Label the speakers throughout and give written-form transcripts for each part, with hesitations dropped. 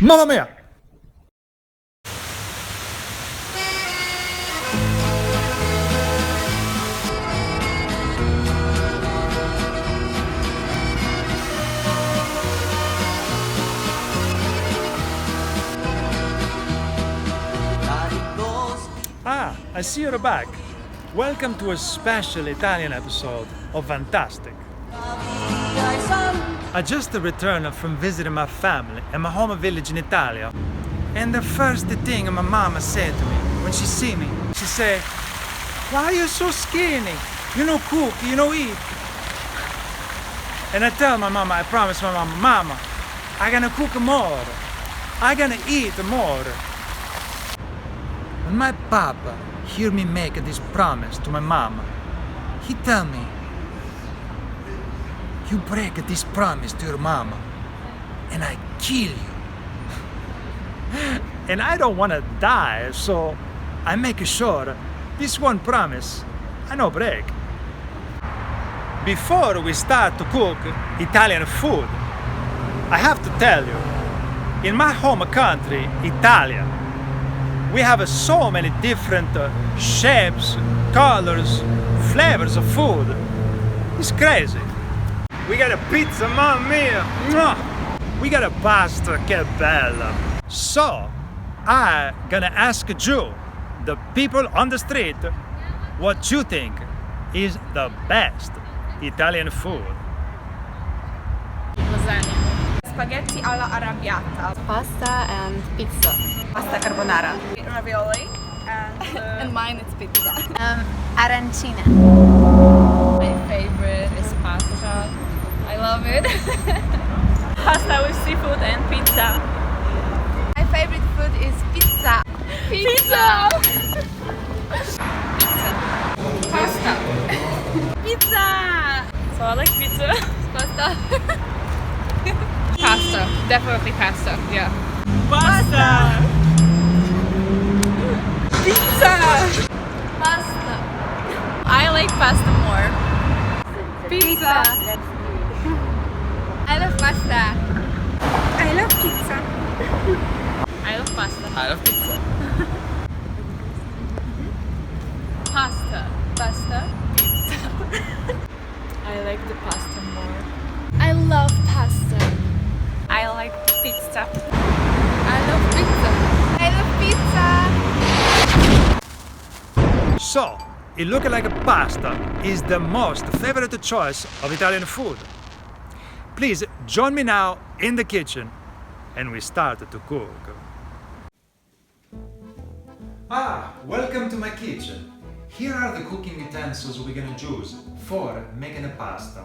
Speaker 1: Mamma mia! Ah, I see you're back. Welcome to a special Italian episode of Fantastic. I just returned from visiting my family in my home village in Italy. And the first thing my mama said to me when she see me, she said, "Why are you so skinny? You know cook, you know eat." And I tell my mama, I promise my mama, "Mama, I gonna cook more. I gonna eat more." When my papa hear me make this promise to my mama, he tell me, "You break this promise to your mama, and I kill you." And I don't want to die, so I make sure this one promise I no break. Before we start to cook Italian food, I have to tell you, in my home country, Italia, we have so many different shapes, colors, flavors of food. It's crazy. We got a pizza, mamma mia! Mwah! We got a pasta, che bella! So, I'm gonna ask you, the people on the street, what you think is the best Italian food.
Speaker 2: Lasagna. Spaghetti alla arrabbiata.
Speaker 3: Pasta and pizza.
Speaker 2: Pasta carbonara. Ravioli. And,
Speaker 3: And mine is pizza.
Speaker 4: Arancina.
Speaker 2: my favorite is pasta. I love it. Pasta with seafood and pizza.
Speaker 4: My favorite food is pizza.
Speaker 2: Pizza! Pasta.
Speaker 4: Pizza.
Speaker 2: So I like pizza.
Speaker 4: Pasta.
Speaker 2: Pasta. Definitely pasta. Yeah.
Speaker 4: Pasta.
Speaker 2: Pizza!
Speaker 4: Pasta.
Speaker 2: I like pasta more.
Speaker 4: Pizza. I love pasta.
Speaker 2: I love pizza. I love pasta.
Speaker 5: I love pizza.
Speaker 2: Pasta.
Speaker 4: Pasta.
Speaker 2: I like the pasta more.
Speaker 4: I love pasta.
Speaker 2: I like pizza.
Speaker 4: I love pizza. I love pizza.
Speaker 1: So, it looks like pasta is the most favorite choice of Italian food. Please join me now in the kitchen and we start to cook. Welcome to my kitchen. Here are the cooking utensils we're gonna use for making the pasta.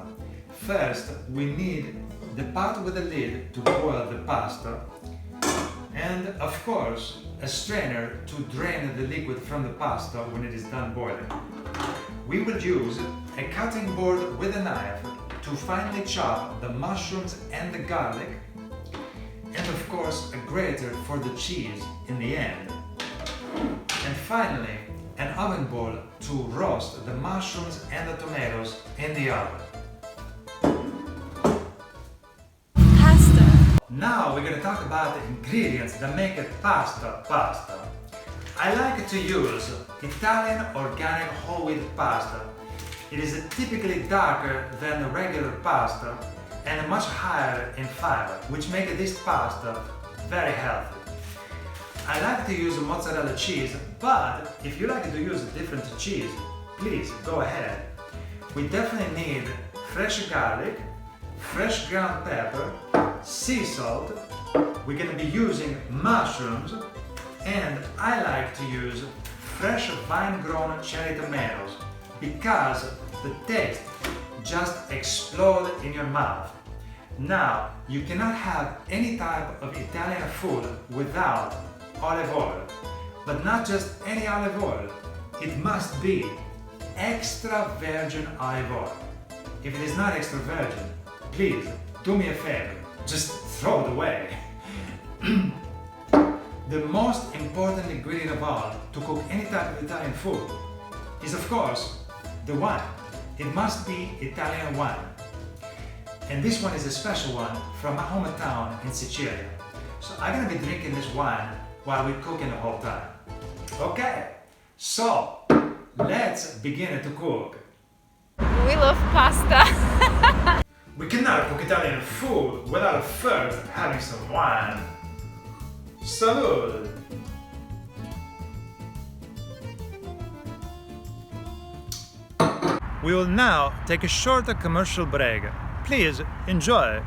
Speaker 1: First, we need the pot with a lid to boil the pasta, and of course, a strainer to drain the liquid from the pasta when it is done boiling. We will use a cutting board with a knife to finely chop the mushrooms and the garlic, and of course, a grater for the cheese in the end. And finally, an oven ball to roast the mushrooms and the tomatoes in the oven.
Speaker 4: Pasta.
Speaker 1: Now we're gonna talk about the ingredients that make a pasta. I like to use Italian organic whole wheat pasta. It is typically darker than the regular pasta and much higher in fiber, which makes this pasta very healthy. I like to use mozzarella cheese, but if you like to use a different cheese, please go ahead. We definitely need fresh garlic, fresh ground pepper, sea salt. We're going to be using mushrooms, and I like to use fresh vine-grown cherry tomatoes because the taste just explodes in your mouth. Now, you cannot have any type of Italian food without olive oil, but not just any olive oil. It must be extra virgin olive oil. If it is not extra virgin, please do me a favor, just throw it away. The most important ingredient of all to cook any type of Italian food is, of course, the wine. It must be Italian wine. And this one is a special one from my hometown in Sicily. so I'm gonna be drinking this wine while we're cooking the whole time. Okay, so let's begin to cook.
Speaker 2: We love pasta.
Speaker 1: We cannot cook Italian food without first having some wine. Salud! We will now take a short commercial break. Please enjoy.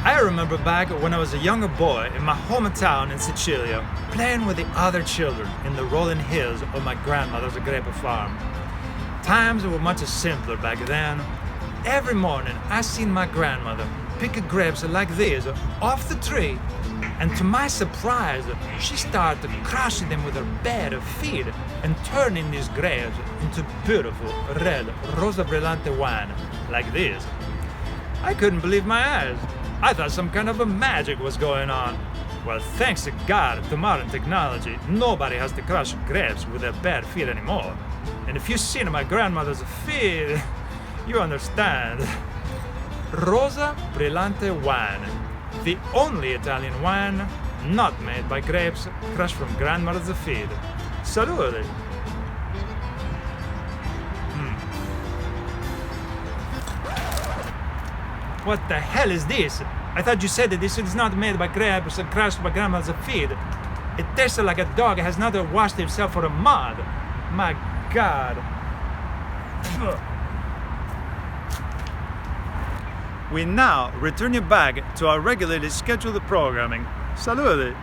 Speaker 1: I remember back when I was a younger boy in my hometown in Sicilia, playing with the other children in the rolling hills of my grandmother's grape farm. Times were much simpler back then. Every morning I seen my grandmother pick grapes like these off the tree, and to my surprise, she started crushing them with her bare feet and turning these grapes into beautiful red Rosa Brillante wine like this. I couldn't believe my eyes. I thought some kind of a magic was going on. Well, thanks to God, to modern technology, nobody has to crush grapes with their bare feet anymore. And if you've seen my grandmother's feet, you understand. Rosa Brillante wine, the only Italian wine not made by grapes crushed from grandmother's feet. Salute! What the hell is this? I thought you said that this is not made by grapes and crushed by grandmother's feet. It tastes like a dog has not washed himself for a mud. My God. We now return you back to our regularly scheduled programming. Salute!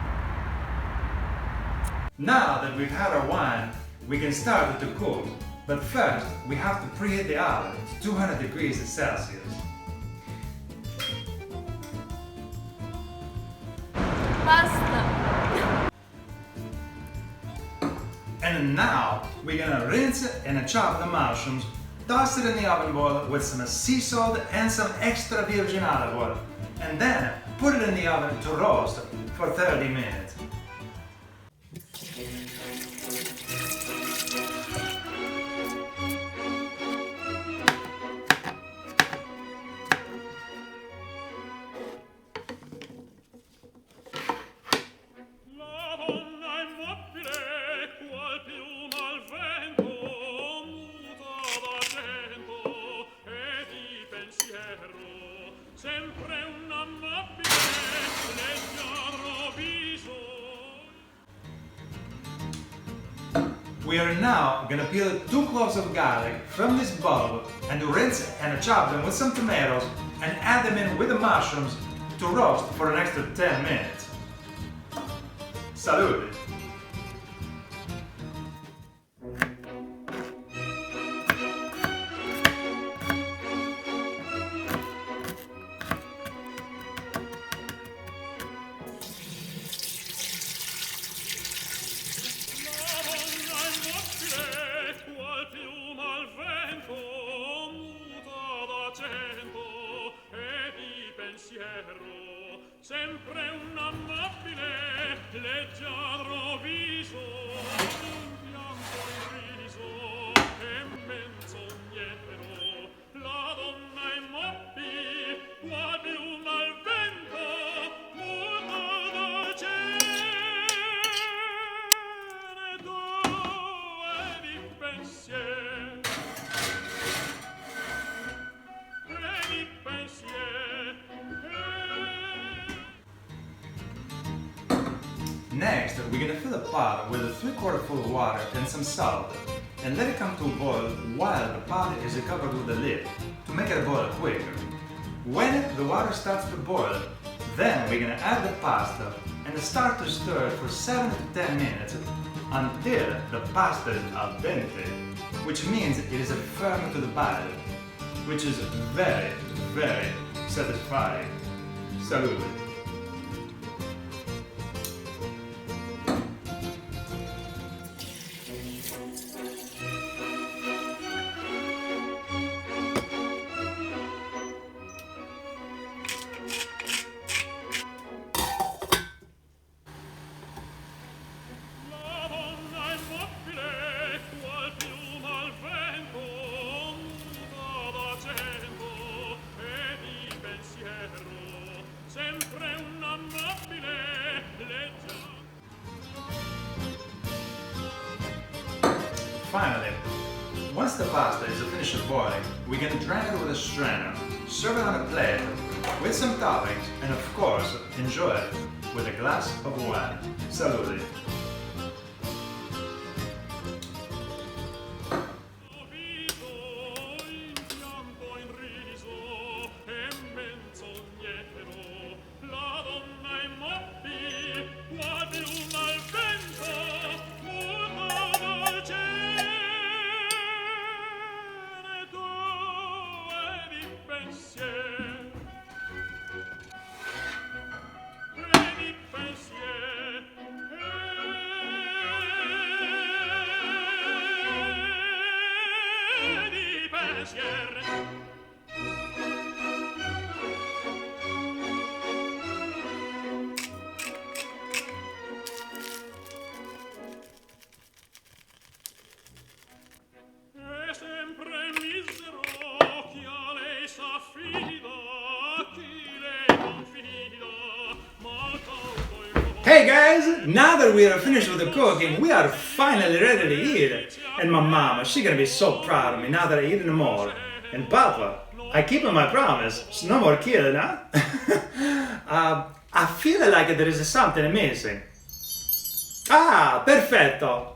Speaker 1: Now that we've had our wine, we can start to cook. But first, we have to preheat the oven to 200 degrees Celsius.
Speaker 4: Pasta.
Speaker 1: And now we're gonna rinse and chop the mushrooms, toss it in the oven bowl with some sea salt and some extra virgin olive oil, and then put it in the oven to roast for 30 minutes. We are now gonna peel 2 cloves of garlic from this bulb and rinse and chop them with some tomatoes and add them in with the mushrooms to roast for an extra 10 minutes. Salute!
Speaker 5: Sempre un amabile, leggiadro viso, un bianco in riso e menzognero. La donna immobile, qual piuma al vento, muta da cenere di pensier. E di pensier.
Speaker 1: Next, we're gonna fill a pot with a 3/4 full of water and some salt, and let it come to a boil while the pot is covered with a lid to make it boil quicker. When the water starts to boil, then we're gonna add the pasta and start to stir it for 7 to 10 minutes until the pasta is al dente, which means it is firm to the bite, which is very, very satisfying. Salute!
Speaker 5: Qual piuma al vento, muta da cenere.
Speaker 1: Once the pasta is finished boiling, we can drain it with a strainer, serve it on a plate with some toppings, and of course, enjoy it with a glass of wine. Salute! Hey guys, now that we are finished with the cooking, we are finally ready to eat. And my mama, she's gonna be so proud of me now that I eat more. And Papa, I keep my promise, so no more killing, huh? I feel like there is something missing. Ah, perfetto!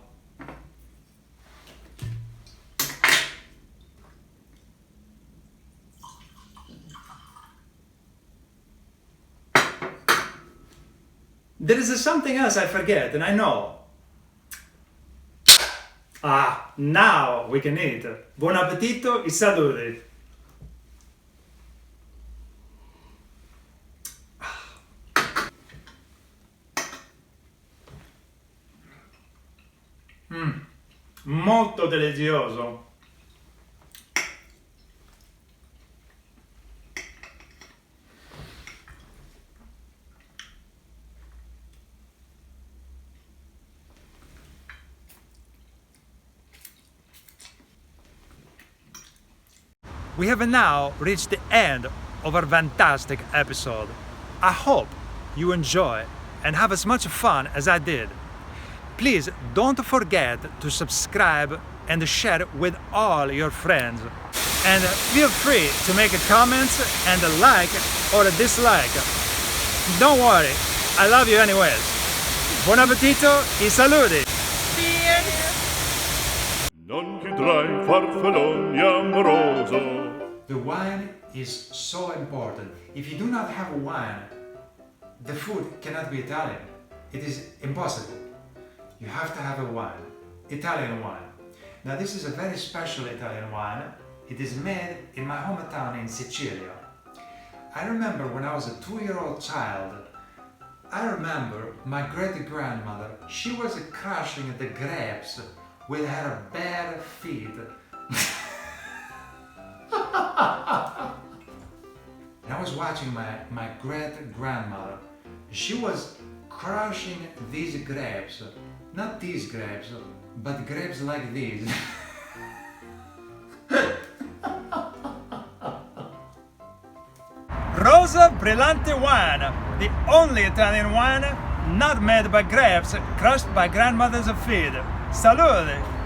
Speaker 1: There is something else I forget, and I know. Ah, now we can eat. Buon appetito e salute. Molto delizioso. We have now reached the end of our fantastic episode. I hope you enjoy and have as much fun as I did. Please don't forget to subscribe and share with all your friends. And feel free to make comments and like or dislike. Don't worry, I love you anyways. Buon appetito e salute!
Speaker 5: Non chiudrai farfalloni amoroso.
Speaker 1: The wine is so important. If you do not have wine, the food cannot be Italian. It is impossible. You have to have a wine, Italian wine. Now this is a very special Italian wine. It is made in my hometown in Sicilia. I remember when I was a 2-year-old child, I remember my great-grandmother, she was crushing the grapes with her bare feet. And I was watching my great-grandmother. She was crushing these grapes. Not these grapes, but grapes like these. Rosa Brillante wine, the only Italian wine not made by grapes, crushed by grandmother's feet. Salute!